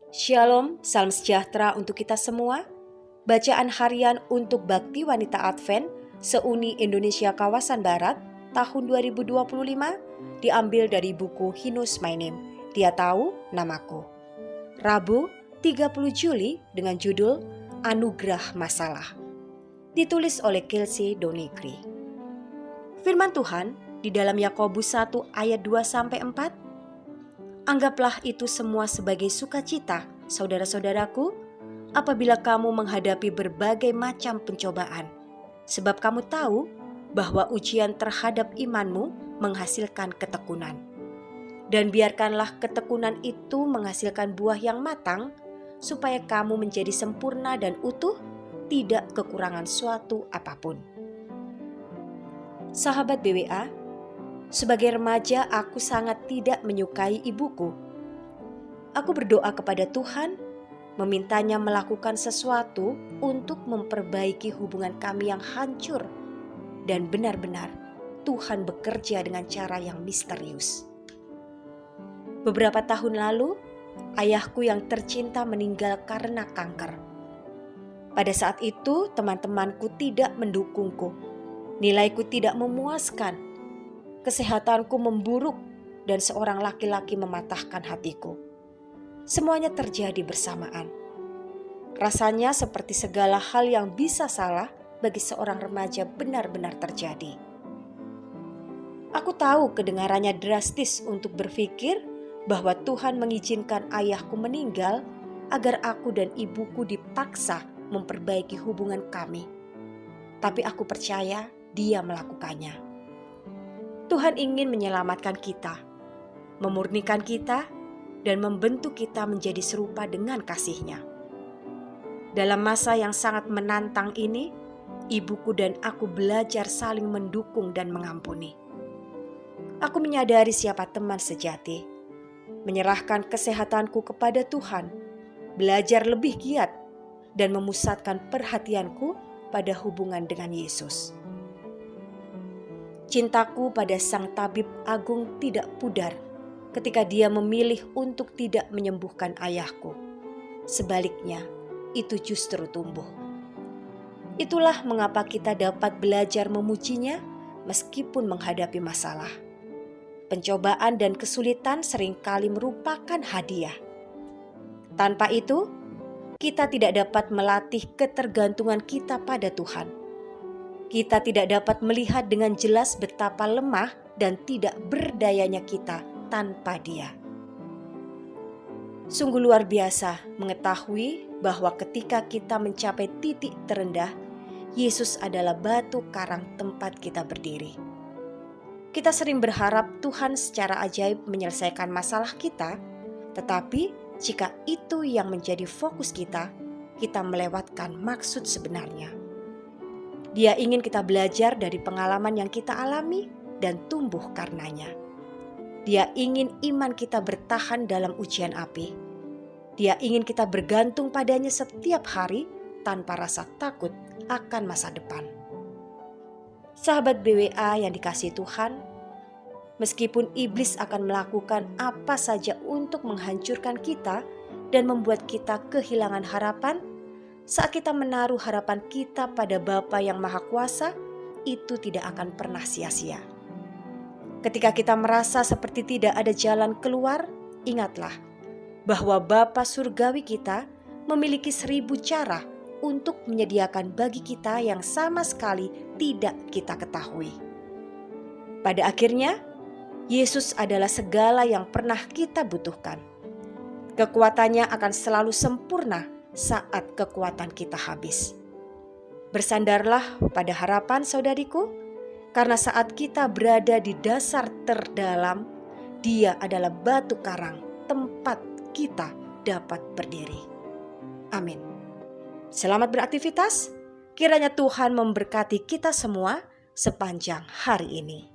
Shalom, salam sejahtera untuk kita semua. Bacaan harian untuk Bakti Wanita Advent Seuni Indonesia Kawasan Barat tahun 2025 diambil dari buku He Knows My Name, Dia Tahu Namaku. Rabu 30 Juli dengan judul Anugerah Masalah. Ditulis oleh Kelsey Donegri. Firman Tuhan di dalam Yakobus 1 ayat 2-4. Anggaplah itu semua sebagai sukacita, saudara-saudaraku, apabila kamu menghadapi berbagai macam pencobaan. Sebab kamu tahu bahwa ujian terhadap imanmu menghasilkan ketekunan. Dan biarkanlah ketekunan itu menghasilkan buah yang matang, supaya kamu menjadi sempurna dan utuh, tidak kekurangan suatu apapun. Sahabat BWA, sebagai remaja, aku sangat tidak menyukai ibuku. Aku berdoa kepada Tuhan, memintanya melakukan sesuatu untuk memperbaiki hubungan kami yang hancur. Dan benar-benar Tuhan bekerja dengan cara yang misterius. Beberapa tahun lalu, ayahku yang tercinta meninggal karena kanker. Pada saat itu, teman-temanku tidak mendukungku. Nilaiku tidak memuaskan. Kesehatanku memburuk dan seorang laki-laki mematahkan hatiku. Semuanya terjadi bersamaan. Rasanya seperti segala hal yang bisa salah bagi seorang remaja benar-benar terjadi. Aku tahu kedengarannya drastis untuk berpikir bahwa Tuhan mengizinkan ayahku meninggal agar aku dan ibuku dipaksa memperbaiki hubungan kami. Tapi aku percaya Dia melakukannya. Tuhan ingin menyelamatkan kita, memurnikan kita, dan membentuk kita menjadi serupa dengan kasih-Nya. Dalam masa yang sangat menantang ini, ibuku dan aku belajar saling mendukung dan mengampuni. Aku menyadari siapa teman sejati, menyerahkan kesehatanku kepada Tuhan, belajar lebih giat, dan memusatkan perhatianku pada hubungan dengan Yesus. Cintaku pada Sang Tabib Agung tidak pudar ketika Dia memilih untuk tidak menyembuhkan ayahku. Sebaliknya, itu justru tumbuh. Itulah mengapa kita dapat belajar memujinya meskipun menghadapi masalah. Pencobaan dan kesulitan seringkali merupakan hadiah. Tanpa itu, kita tidak dapat melatih ketergantungan kita pada Tuhan. Kita tidak dapat melihat dengan jelas betapa lemah dan tidak berdayanya kita tanpa Dia. Sungguh luar biasa mengetahui bahwa ketika kita mencapai titik terendah, Yesus adalah batu karang tempat kita berdiri. Kita sering berharap Tuhan secara ajaib menyelesaikan masalah kita, tetapi jika itu yang menjadi fokus kita, kita melewatkan maksud sebenarnya. Dia ingin kita belajar dari pengalaman yang kita alami dan tumbuh karenanya. Dia ingin iman kita bertahan dalam ujian api. Dia ingin kita bergantung padanya setiap hari tanpa rasa takut akan masa depan. Sahabat BWA yang dikasihi Tuhan, meskipun iblis akan melakukan apa saja untuk menghancurkan kita dan membuat kita kehilangan harapan, saat kita menaruh harapan kita pada Bapa yang Maha Kuasa, itu tidak akan pernah sia-sia. Ketika kita merasa seperti tidak ada jalan keluar, ingatlah bahwa Bapa Surgawi kita memiliki 1000 cara untuk menyediakan bagi kita yang sama sekali tidak kita ketahui. Pada akhirnya, Yesus adalah segala yang pernah kita butuhkan. Kekuatannya akan selalu sempurna saat kekuatan kita habis. Bersandarlah pada harapan saudariku, karena saat kita berada di dasar terdalam, Dia adalah batu karang tempat kita dapat berdiri. Amin. Selamat beraktivitas, kiranya Tuhan memberkati kita semua sepanjang hari ini.